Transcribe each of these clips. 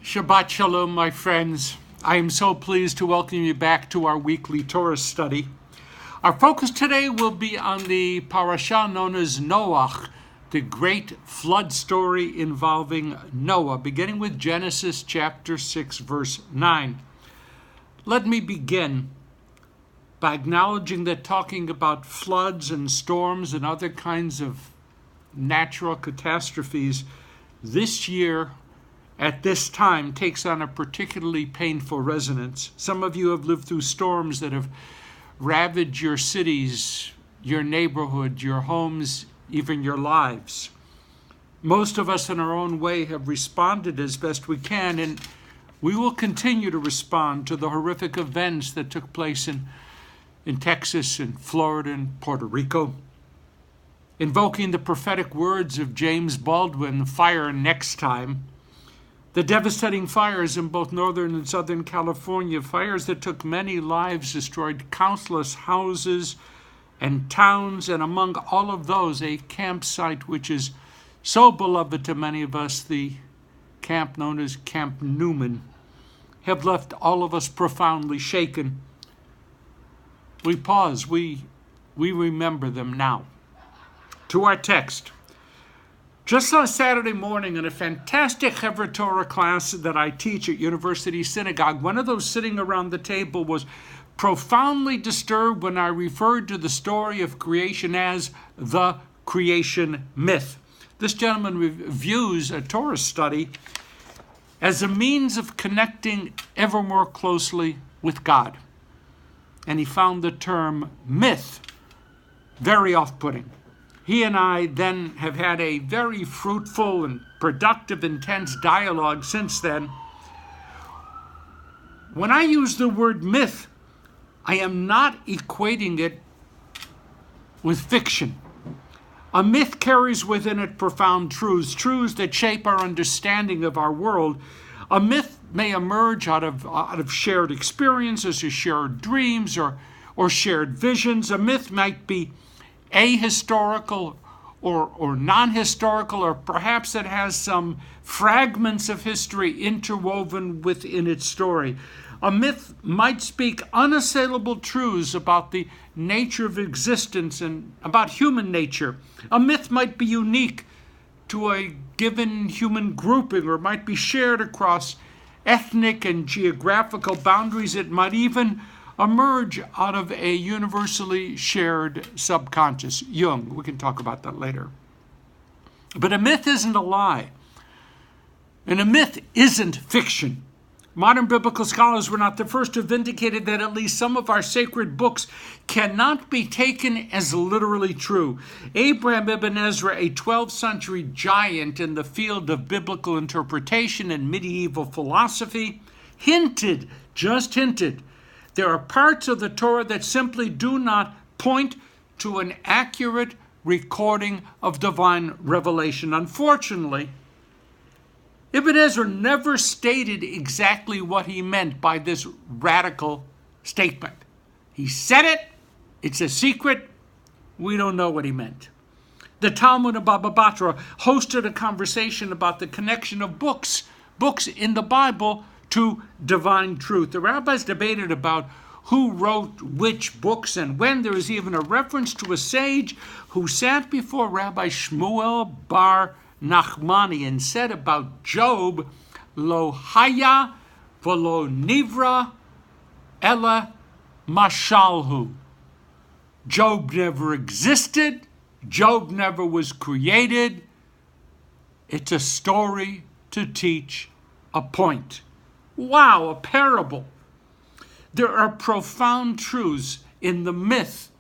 Shabbat Shalom, my friends. I am so pleased to welcome you back to our weekly Torah study. Our focus today will be on the parasha known as Noach, the great flood story involving Noah, beginning with Genesis chapter 6, verse 9. Let me begin by acknowledging that talking about floods and storms and other kinds of natural catastrophes this year at this time takes on a particularly painful resonance. Some of you have lived through storms that have ravaged your cities, your neighborhood, your homes, even your lives. Most of us in our own way have responded as best we can, and we will continue to respond to the horrific events that took place in Texas and Florida and Puerto Rico. Invoking the prophetic words of James Baldwin, fire next time. The devastating fires in both northern and southern California, fires that took many lives, destroyed countless houses and towns, and among all of those, a campsite which is so beloved to many of us, the camp known as Camp Newman, have left all of us profoundly shaken. We pause, we remember them now. To our text. Just on Saturday morning in a fantastic Hever Torah class that I teach at University Synagogue, one of those sitting around the table was profoundly disturbed when I referred to the story of creation as the creation myth. This gentleman views a Torah study as a means of connecting ever more closely with God. And he found the term myth very off-putting. He and I then have had a very fruitful and productive, intense dialogue since then. When I use the word myth, I am not equating it with fiction. A myth carries within it profound truths that shape our understanding of our world. A myth may emerge out of shared experiences or shared dreams or shared visions. A myth might be ahistorical or non-historical, or perhaps it has some fragments of history interwoven within its story. A myth might speak unassailable truths about the nature of existence and about human nature. A myth might be unique to a given human grouping, or might be shared across ethnic and geographical boundaries. It might even emerge out of a universally shared subconscious. Jung, we can talk about that later. But a myth isn't a lie, and a myth isn't fiction. Modern biblical scholars were not the first to have vindicated that at least some of our sacred books cannot be taken as literally true. Abraham ibn Ezra, a 12th century giant in the field of biblical interpretation and medieval philosophy, just hinted, there are parts of the Torah that simply do not point to an accurate recording of divine revelation. Unfortunately, Ibn Ezra never stated exactly what he meant by this radical statement. He said it, it's a secret, we don't know what he meant. The Talmud of Baba Batra hosted a conversation about the connection of books in the Bible to divine truth. The rabbis debated about who wrote which books and when. There is even a reference to a sage who sat before Rabbi Shmuel bar Nachmani and said about Job, Lo haya v'lo nivra ela mashalhu. Job never existed. Job never was created. It's a story to teach a point. Wow, a parable. There are profound truths in the myth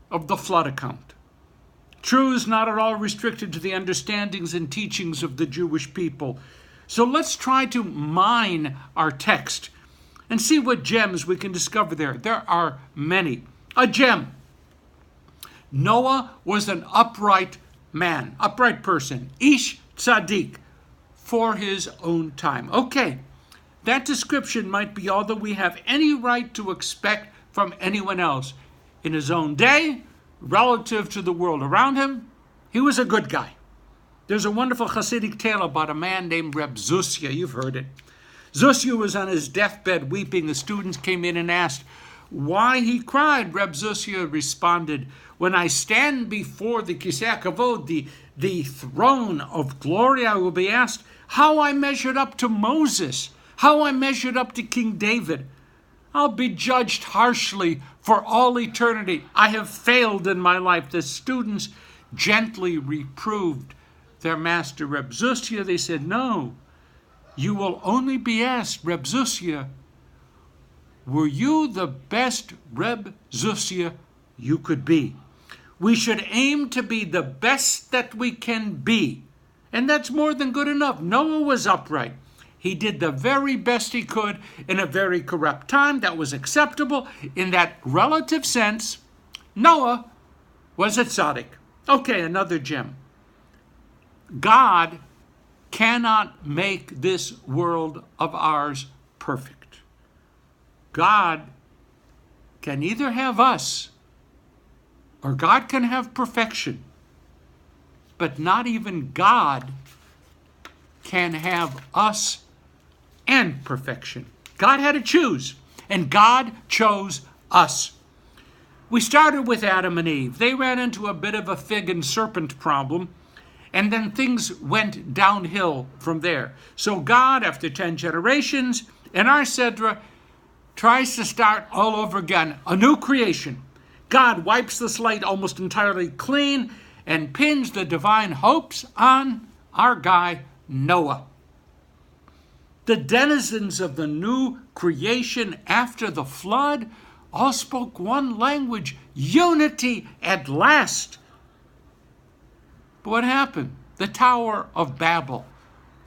of the flood account. Truths not at all restricted to the understandings and teachings of the Jewish people. So let's try to mine our text and see what gems we can discover there. There are many. A gem. Noah was an upright man, upright person. Ish tzaddik, for his own time. Okay. That description might be all that we have any right to expect from anyone else. In his own day, relative to the world around him, he was a good guy. There's a wonderful Hasidic tale about a man named Reb Zusia. You've heard it. Zusia was on his deathbed weeping. The students came in and asked why he cried. Reb Zusia responded, when I stand before the Kisei Kavod, the throne of glory, I will be asked how I measured up to Moses, how I measured up to King David. I'll be judged harshly for all eternity. I have failed in my life. The students gently reproved their master Reb Zusia. They said, no, you will only be asked, Reb Zusia, were you the best Reb Zusia you could be? We should aim to be the best that we can be. And that's more than good enough. Noah was upright. He did the very best he could in a very corrupt time that was acceptable. In that relative sense, Noah was a tzaddik. Okay, another gem. God cannot make this world of ours perfect. God can either have us or God can have perfection. But not even God can have us and perfection. God had to choose, and God chose us. We started with Adam and Eve. They ran into a bit of a fig and serpent problem, and then things went downhill from there. So God, after 10 generations, in our Sedra, tries to start all over again, a new creation. God wipes the slate almost entirely clean and pins the divine hopes on our guy, Noah. The denizens of the new creation after the flood all spoke one language, unity at last. But what happened? The Tower of Babel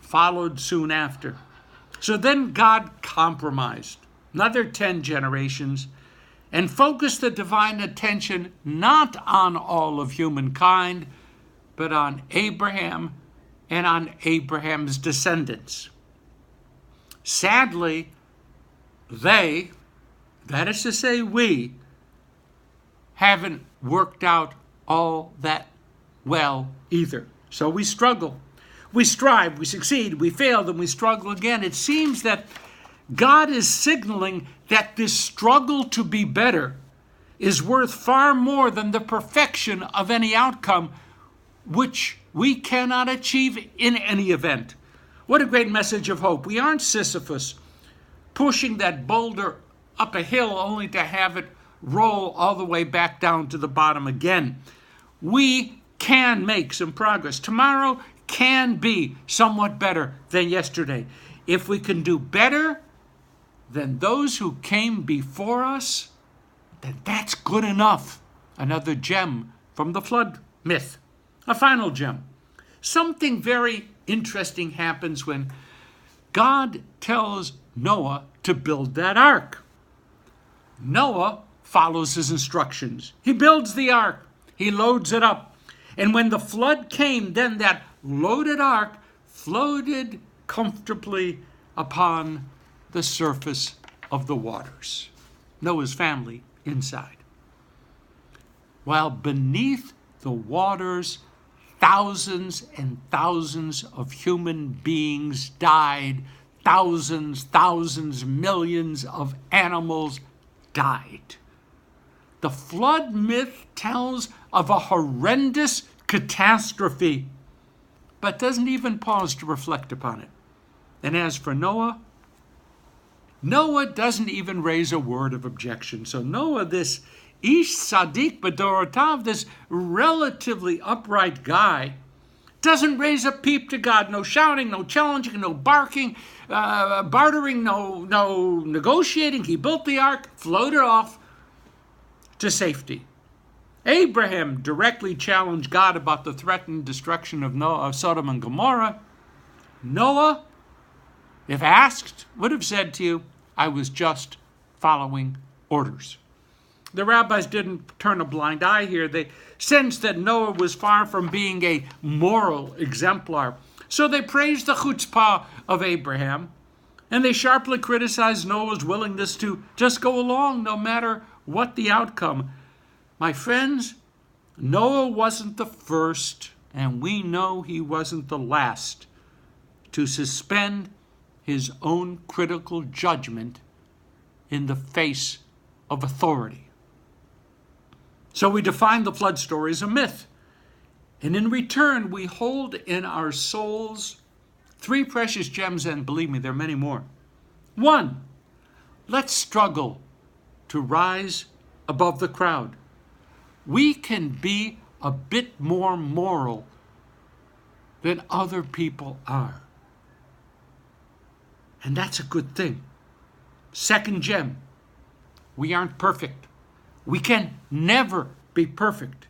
followed soon after. So then God compromised, another 10 generations, and focused the divine attention not on all of humankind, but on Abraham and on Abraham's descendants. Sadly, they, that is to say we, haven't worked out all that well either. So we struggle. We strive, we succeed, we fail, then we struggle again. It seems that God is signaling that this struggle to be better is worth far more than the perfection of any outcome, which we cannot achieve in any event. What a great message of hope. We aren't Sisyphus, pushing that boulder up a hill only to have it roll all the way back down to the bottom again. We can make some progress. Tomorrow can be somewhat better than yesterday. If we can do better than those who came before us, then that's good enough. Another gem from the flood myth. A final gem. Something very interesting happens when God tells Noah to build that ark. Noah follows his instructions. He builds the ark. He loads it up. And when the flood came, then that loaded ark floated comfortably upon the surface of the waters. Noah's family inside. While beneath the waters, thousands and thousands of human beings died. Thousands, millions of animals died. The flood myth tells of a horrendous catastrophe, but doesn't even pause to reflect upon it. And as for Noah, Noah doesn't even raise a word of objection. So Noah, this Ish Sadiq B'dorotav, this relatively upright guy, doesn't raise a peep to God. No shouting, no challenging, no barking, bartering, no negotiating. He built the ark, floated off to safety. Abraham directly challenged God about the threatened destruction of Sodom and Gomorrah. Noah, if asked, would have said to you, I was just following orders. The rabbis didn't turn a blind eye here. They sensed that Noah was far from being a moral exemplar. So they praised the chutzpah of Abraham, and they sharply criticized Noah's willingness to just go along no matter what the outcome. My friends, Noah wasn't the first, And we know he wasn't the last to suspend his own critical judgment in the face of authority. So we define the flood story as a myth. And in return, we hold in our souls three precious gems, and believe me, there are many more. One, let's struggle to rise above the crowd. We can be a bit more moral than other people are. And that's a good thing. Second gem, we aren't perfect. We can never be perfect.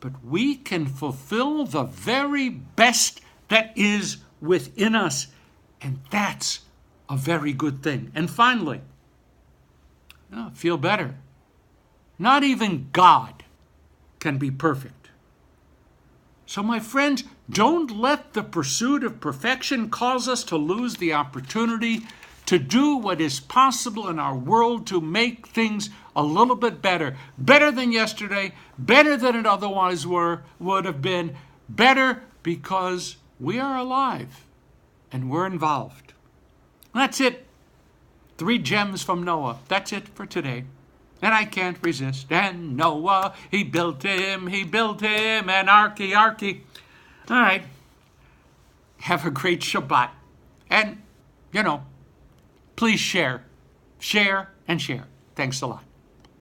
But we can fulfill the very best that is within us. And that's a very good thing. And finally, feel better. Not even God can be perfect. So my friends, don't let the pursuit of perfection cause us to lose the opportunity to do what is possible in our world to make things a little bit better. Better than yesterday, better than it otherwise would have been, better because we are alive and we're involved. That's it. 3 gems from Noah. That's it for today. And I can't resist. And Noah, he built him, an arky. All right. Have a great Shabbat. And, please share. Share and share. Thanks a lot.